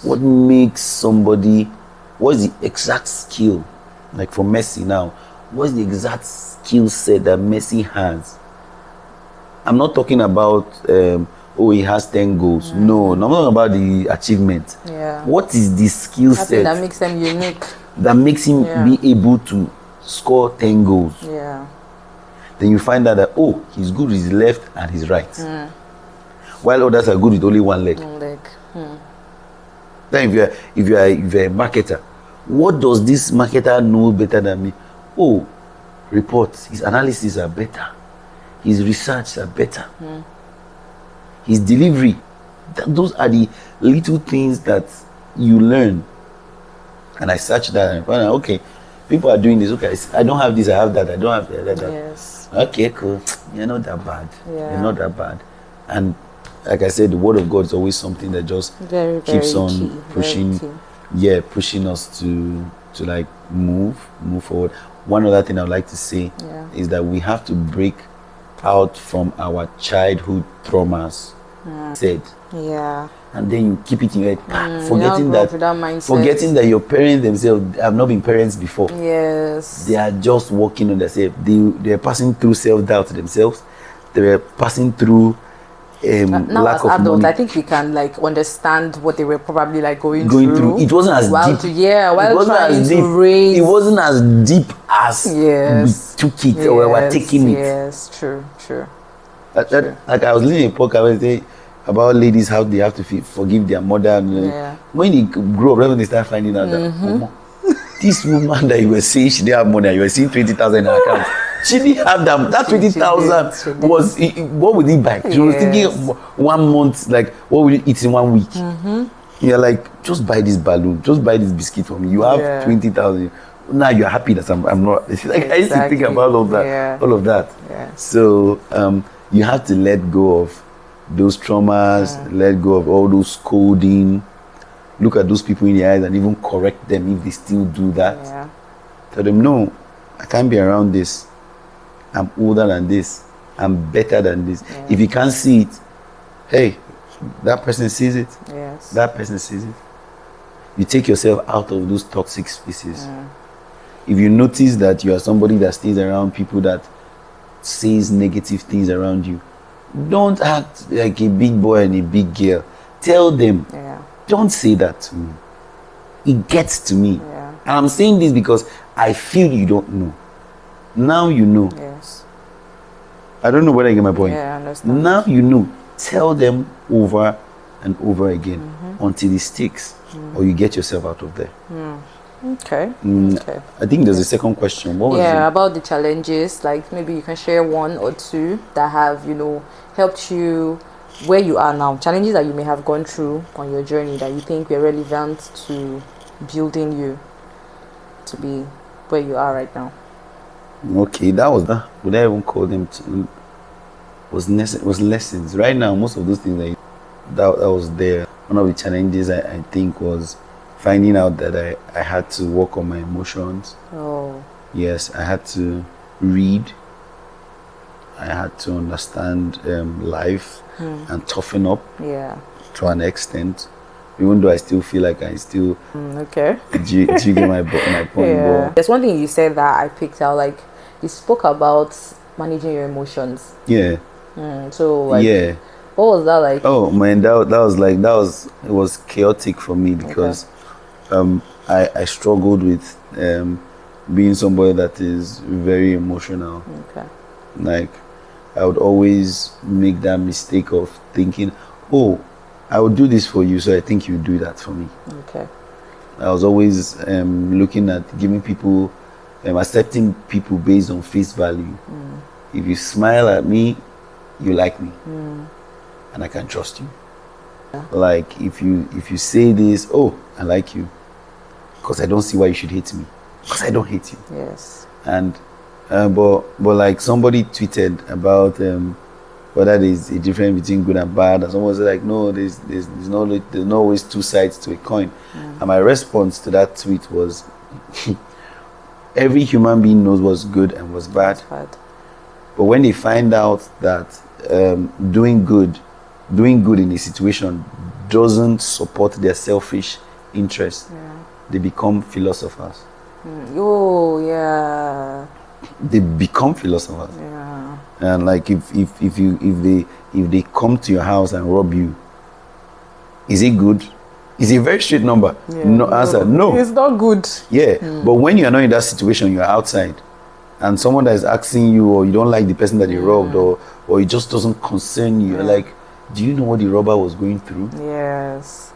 What makes somebody? What is the exact skill? Like for Messi now, what's the exact skill set that Messi has? I'm not talking about he has 10 goals. No, I'm not talking about the achievement. What is the skill set that makes them unique? That makes him be able to score 10 goals. Then you find out that he's good with his left and his right, while others are good with only one leg. Then if you're a marketer, what does this marketer know better than me? Reports, his analysis are better. his research are better. His delivery. Those are the little things that you learn. And I searched that and I found out, okay, people are doing this. Okay, I don't have this, I have that, I don't have that. Yes. Okay, cool. You're not that bad. Yeah. You're not that bad. And like I said, the word of God is always something that just Very, keeps very on key. pushing. Very key. Yeah, pushing us to like move forward. One other thing I would like to say is that we have to break out from our childhood traumas. Said. Yeah. And then you keep it in your head, forgetting with that mindset. forgetting that your parents themselves have not been parents before. Yes. They are just working on themselves. They are passing through self-doubt themselves. They were passing through Now lack as of adults, money. I think we can like understand what they were probably like going Going through. through. It wasn't as while deep. while It wasn't trying as to deep. raise. It wasn't as deep as Yes. we took it or we were taking it. Yes, true. Like I was listening to a podcast where they say about ladies how they have to forgive their mother. And, when they grow up, when they start finding out that Omo, this woman that you were saying she didn't have money, you were seeing 20,000 in her account. She didn't have that. That 20,000 was what would he buy? She was thinking 1 month, like what will you eat in 1 week? You're like, just buy this balloon, just buy this biscuit for me. You have 20,000. Now you're happy that I'm not. It's like I used to think about all that. Yeah. So you have to let go of those traumas, let go of all those scolding. Look at those people in the eyes and even correct them if they still do that. Yeah. Tell them, no, I can't be around this. I'm older than this. I'm better than this. Yeah. If you can't see it, hey, that person sees it. Yes. That person sees it. You take yourself out of those toxic spaces. If you notice that you are somebody that stays around people that says negative things around you, don't act like a big boy and a big girl. Tell them, don't say that to me. It gets to me. Yeah. And I'm saying this because I feel you don't know. Now you know. Yes. I don't know whether I get my point. Yeah, I understand. Now you know. Tell them over and over again until it sticks or you get yourself out of there. Okay. Okay. I think there's a second question. What was it? About the challenges, like maybe you can share one or two that have, helped you where you are now. Challenges that you may have gone through on your journey that you think were relevant to building you to be where you are right now. Okay, that was that. Would I even call them was lessons. Right now, most of those things that was there. One of the challenges I think was finding out that I had to work on my emotions. Oh. Yes, I had to read. I had to understand life and toughen up to an extent. Even though I still feel like I still... okay. Do you get my point? Yeah. There's one thing you said that I picked out, like you spoke about managing your emotions. Yeah. So like, what was that like? Oh man, it was chaotic for me because I struggled with being somebody that is very emotional. Okay. Like I would always make that mistake of thinking, oh, I would do this for you, so I think you do that for me. Okay. I was always looking at giving people, accepting people based on face value. If you smile at me, you like me, and I can trust you. Yeah. Like if you say this, oh, I like you, because I don't see why you should hate me, because I don't hate you. Yes. And but like somebody tweeted about whether there's a difference between good and bad, and someone said like, no, there's no always two sides to a coin. And my response to that tweet was, every human being knows what's good and what's bad. But when they find out that doing good in a situation doesn't support their selfish interests, they become philosophers. Oh yeah. They become philosophers. Yeah. And like if they come to your house and rob you, is it good? It's a very straight number. Yeah. No answer. No. It's not good. Yeah. But when you're not in that situation, you're outside, and someone that is asking you, or you don't like the person that you robbed, or it just doesn't concern you, you're like, do you know what the robber was going through? Yes.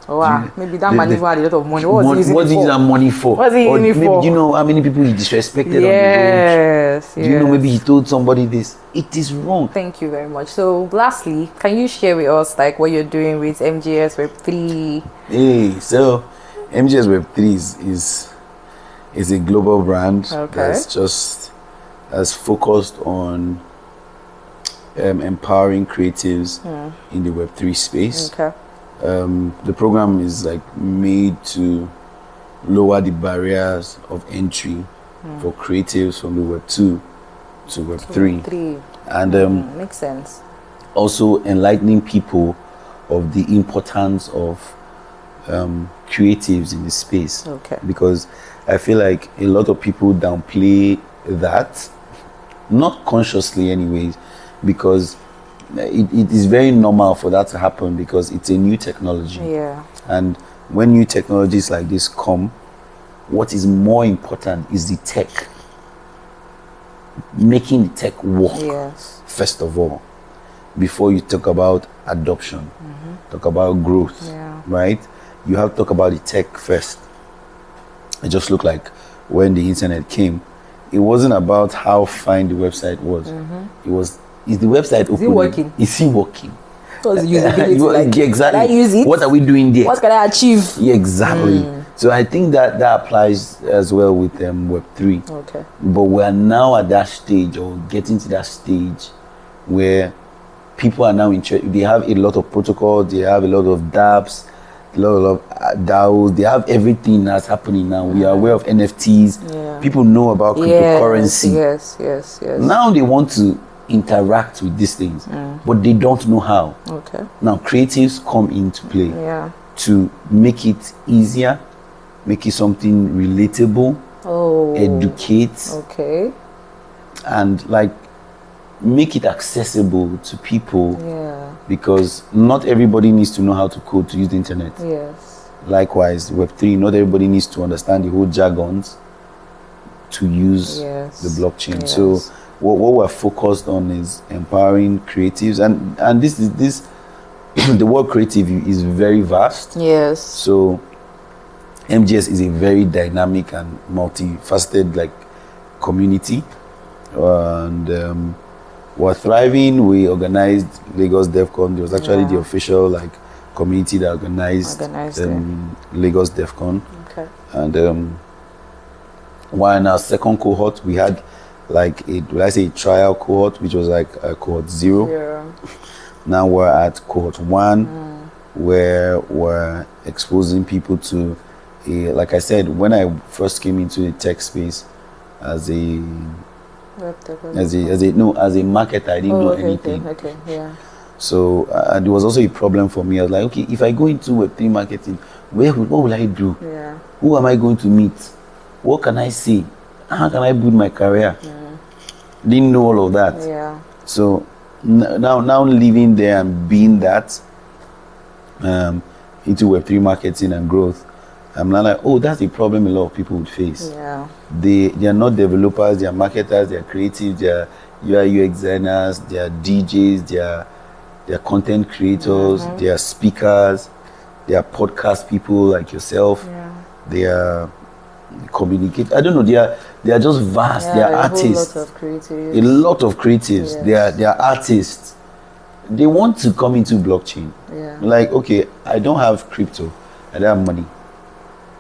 Wow. Maybe that man even had a lot of money. What was he using that money for? What's he using it for? Maybe you know how many people he disrespected on the road. Yes. Do you know maybe he told somebody this? It is wrong. Thank you very much. So, lastly, can you share with us like what you're doing with MGS Web3? Hey, so MGS Web3 is a global brand that's focused on empowering creatives in the Web3 space. Okay. The program is like made to lower the barriers of entry for creatives from the Web2 to Web3. And makes sense. Also enlightening people of the importance of creatives in the space. Okay. Because I feel like a lot of people downplay that, not consciously anyways, because it is very normal for that to happen because it's a new technology. Yeah. And when new technologies like this come, what is more important is the tech. Making the tech work, yes, first of all, before you talk about adoption, talk about growth, right? You have to talk about the tech first. It just looked like when the internet came, it wasn't about how fine the website was. It was, is the website open? Is it working? Is it working? What's the usability like? Exactly. Can I use it? What are we doing there? What can I achieve? Yeah, exactly. So I think that applies as well with Web3. Okay. But we are now at that stage, or getting to that stage, where people are now interested. They have a lot of protocols. They have a lot of dApps, a lot of DAOs. They have everything that's happening now. We are aware of NFTs. Yeah. People know about cryptocurrency. Yes. Now they want to interact with these things, but they don't know how. Okay. Now creatives come into play. Yeah. To make it easier, make it something relatable, educate, okay, and like make it accessible to people. Yeah. Because not everybody needs to know how to code to use the internet. Yes. Likewise, Web3, not everybody needs to understand the whole jargons to use the blockchain. Yes. So what we're focused on is empowering creatives, and this the word creative is very vast. Yes. So MGS is a very dynamic and multifaceted like community, and we're thriving. We organized Lagos DevCon. It was actually the official like community that organized Lagos DevCon. Okay. And while in our second cohort, we had like a trial cohort, which was like a cohort 0. Now we're at cohort 1, where we're exposing people to like I said, when I first came into the tech space as a marketer, I didn't know anything. Okay, yeah. So there was also a problem for me. I was like, okay, if I go into Web3 marketing, what will I do? Yeah. Who am I going to meet? What can I say? How can I build my career? Didn't know all of that. Yeah. So now living there and being that into Web3 marketing and growth, I'm not like, oh, that's a problem a lot of people would face. Yeah. They are not developers, they are marketers, they are creative, they are UI UX designers, they are DJs, they are content creators, they are speakers, they are podcast people like yourself. Yeah. They are communicate. I don't know. They are just vast. Yeah, they are artists. A lot of creatives. Yes. They are artists. They want to come into blockchain. Yeah. Like, okay, I don't have crypto. I don't have money,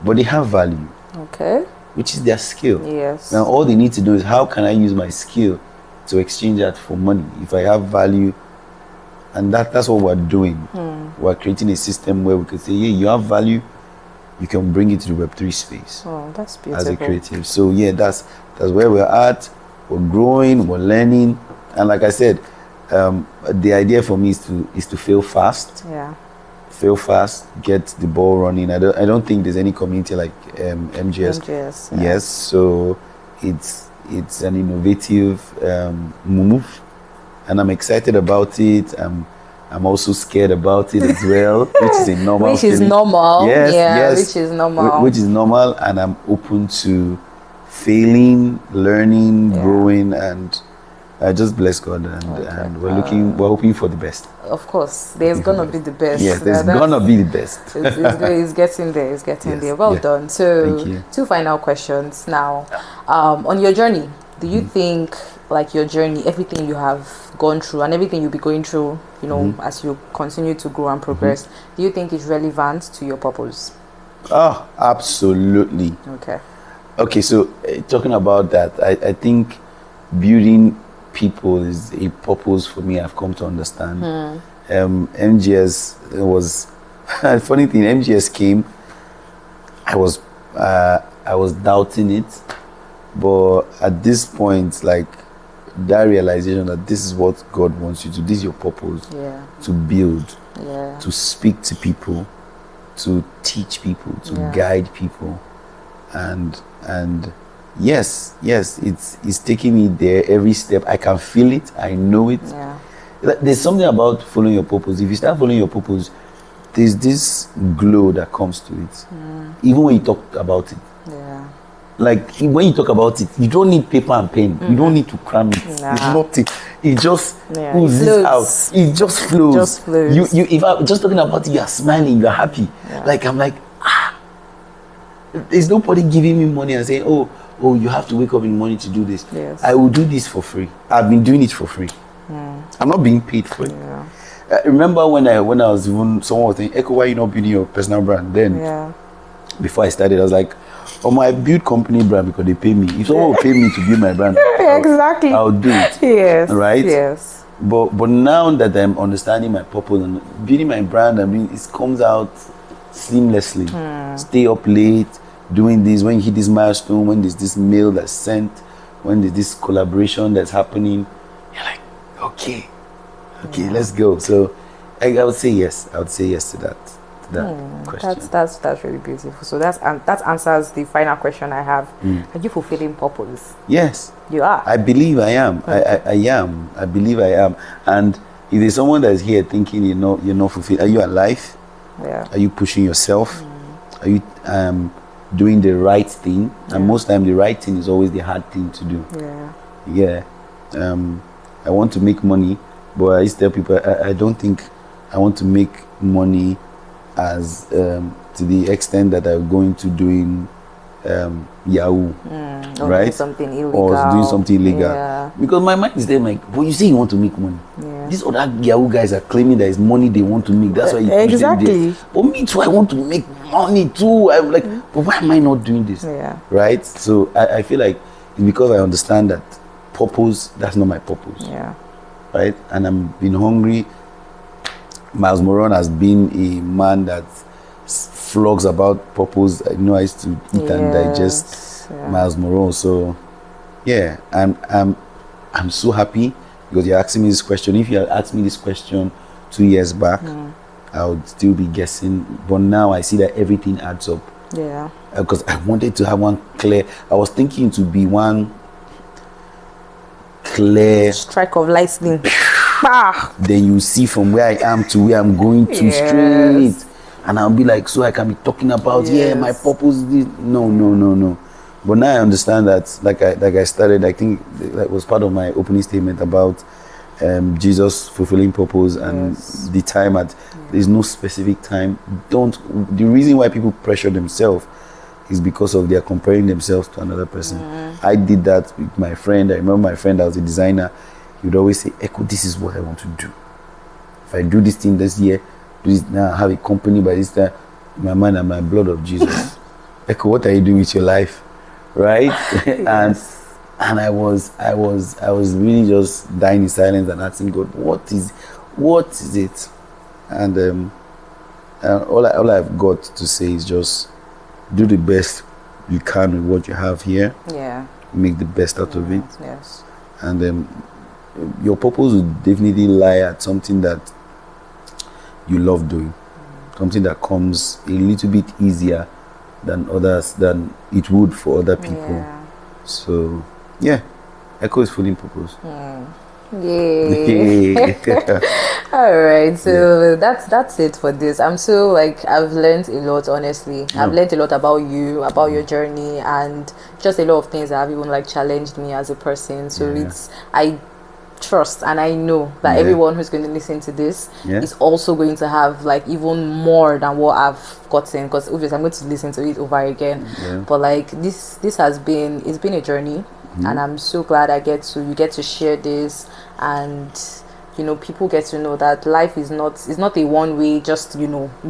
but they have value. Okay. Which is their skill. Yes. Now all they need to do is, how can I use my skill to exchange that for money if I have value? And that's what we're doing. We're creating a system where we could say, yeah, you have value, you can bring it to the Web3 space. Oh, that's beautiful. As a creative. So yeah, that's where we're at. We're growing, we're learning, and like I said, the idea for me is to fail fast. Yeah. Fail fast, get the ball running. I don't think there's any community like MGS. MGS. Yes, so it's an innovative move, and I'm excited about it. I'm also scared about it as well, which is a normal. Which is normal. Yes, yes. Which is normal. Which is normal, and I'm open to failing, learning, growing, and I just bless God, and we're hoping for the best. Of course, there's gonna be the best. Yes, there's gonna be the best. It's getting there. It's getting there. Well done. So, 2 final questions now. On your journey, do you think like your journey, everything you have gone through and everything you'll be going through, you know, as you continue to grow and progress, do you think is relevant to your purpose? Oh, absolutely. Okay, so talking about that, I think building people is a purpose for me. I've come to understand. MGS was a funny thing. MGS came. I was doubting it, but at this point, like that realization that this is what God wants you to. This is your purpose. To build. To speak to people. To teach people. To guide people. And yes, it's taking me there every step. I can feel it. I know it. There's something about following your purpose. If you start following your purpose, there's this glow that comes to it. Even when you talk about it. Like when you talk about it, you don't need paper and pen. You don't need to cram it. It's not it. It just oozes out. It just flows. You if I'm just talking about it, you are smiling, you are happy. Like I'm like, there's nobody giving me money and saying, oh, you have to wake up in the morning to do this. I will do this for free. I've been doing it for free. I'm not being paid for it. Remember when I was even, someone was saying, Ekoh, why you not building your personal brand? Then before I started, I was like, I build company brand because they pay me. If someone will pay me to build my brand, I'll do it. Right? But now that I'm understanding my purpose and building my brand, it comes out seamlessly. Stay up late, doing this. When you hit this milestone, when there's this mail that's sent, when there's this collaboration that's happening, you're like, okay, let's go. So I would say yes. I would say yes to that question. That's really beautiful. So that answers the final question I have. Are you fulfilling purpose? Yes, you are. I believe I am. I am. I believe I am. And if there's someone that's here thinking you're not fulfilled, are you alive? Are you pushing yourself? Are you doing the right thing? And most time the right thing is always the hard thing to do. I want to make money, but I tell people I don't think I want to make money as to the extent that I'm going to doing Yahoo, right? Something illegal. Or doing something illegal. Because my mind is there like, but you say you want to make money. These other Yahoo guys are claiming there is money they want to make. That's why you push them there. But me too, I want to make money too. I'm like, but why am I not doing this? Right? So I feel like it's because I understand that purpose, that's not my purpose. Right? And I'm being hungry. Miles Moron has been a man that vlogs about purpose. I used to eat and digest Miles Moron. So I'm so happy because you're asking me this question. If you had asked me this question 2 years back, I would still be guessing. But now I see that everything adds up. Because I wanted to have one clear. I was thinking to be one clear strike of lightning. Then you see from where I am to where I'm going to straight, and I'll be like, so I can be talking about my purpose. No. But now I understand that, like I started, I think that was part of my opening statement about Jesus fulfilling purpose and the time there's no specific time. The reason why people pressure themselves is because of they're comparing themselves to another person. I did that with my friend. I remember my friend that was a designer. He would always say, Ekoh, this is what I want to do. If I do this thing this year, please now have a company by this time, my mind and my blood of Jesus. Ekoh, what are you doing with your life? Right? And I was really just dying in silence and asking God, what is it? And all I've got to say is just do the best you can with what you have here. Make the best out of it. And your purpose would definitely lie at something that you love doing, something that comes a little bit easier than it would for other people. So Ekoh is fully purpose. All right, so that's it for this. I'm so I've learned a lot, honestly. I've learned a lot about you, about your journey, and just a lot of things that have even challenged me as a person. So I trust and I know that everyone who's going to listen to this is also going to have even more than what I've gotten, because obviously I'm going to listen to it over again. But this has been, it's been a journey. and I'm so glad you get to share this, and people get to know that life is not a one way, just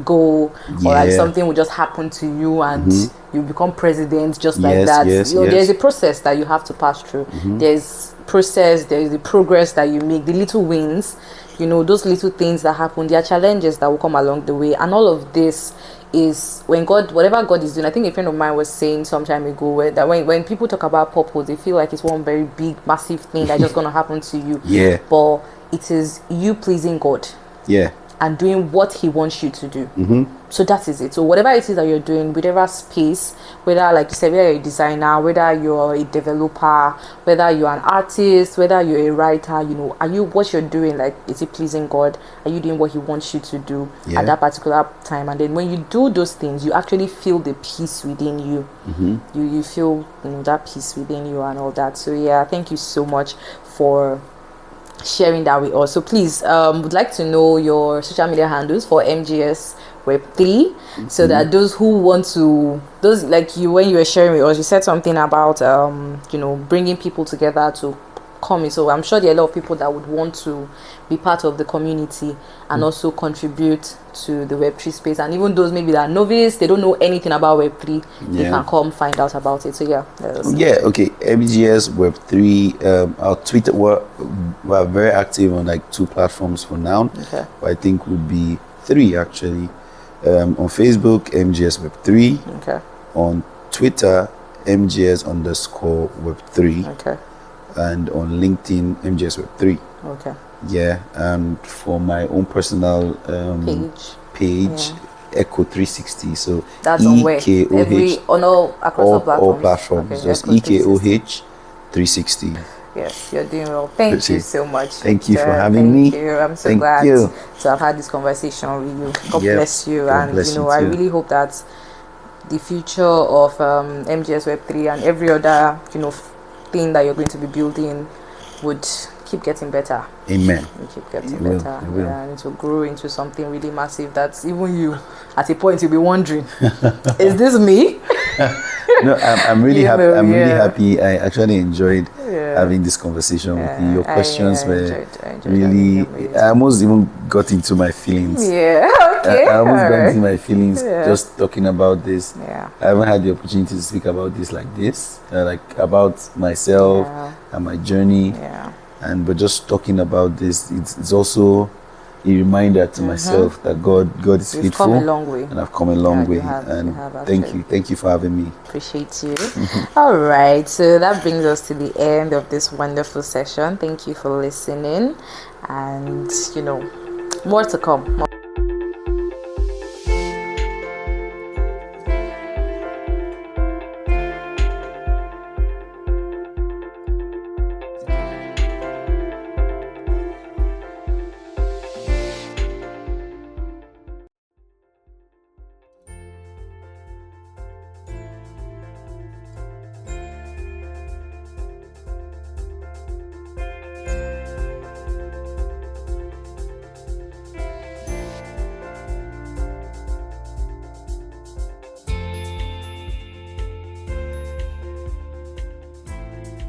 go, or like something will just happen to you and you become president just like that. There's a process that you have to pass through. There's the progress that you make, the little wins, those little things that happen. There are challenges that will come along the way, and all of this is whatever God is doing. I think a friend of mine was saying some time ago that when people talk about purpose, they feel like it's one very big massive thing that's just going to happen to you. But it is you pleasing God and doing what he wants you to do. So that is it. So whatever it is that you're doing, whatever space, whether, like you said, whether you're a designer, whether you're a developer, whether you're an artist, whether you're a writer, what you're doing, like, is it pleasing God? Are you doing what he wants you to do at that particular time? And then when you do those things, you actually feel the peace within you. You feel that peace within you and all that. So thank you so much for sharing that with us. So please, would like to know your social media handles for MGS Web3, so that those who want to, like you, when you were sharing with us, you said something about bringing people together to come in. So I'm sure there are a lot of people that would want to be part of the community and also contribute to the Web3 space, and even those maybe that are novice, they don't know anything about Web3, they can come find out about it. So okay, MGS Web3, our Twitter, we're very active on like 2 platforms for now. I think would be 3 actually. On Facebook, MGS Web3. On Twitter, MGS_Web3. And on LinkedIn, MGS Web3. And for my own personal page, Ekoh 360. So that's on where? all platforms. Just Ekoh 360. Yes, you're doing well. Thank you so much. Thank you for having me. I'm so glad to have had this conversation with you. God bless you. God bless you. I really hope that the future of MGS Web3 and every other thing that you're going to be building would keep getting better. Amen. Keep getting better. And it will grow into something really massive that even you, at a point, you'll be wondering, is this me? No, I'm really happy. I'm really happy. I actually enjoyed having this conversation with you. Your questions were really. I almost even got into my feelings. I almost got into my feelings just talking about this. I haven't had the opportunity to speak about this like this, like about myself and my journey. But just talking about this, it's also a reminder to myself that God is faithful. You've come a long way. And I've come a long way. Thank you for having me. Appreciate you. All right, so that brings us to the end of this wonderful session. Thank you for listening, and more to come.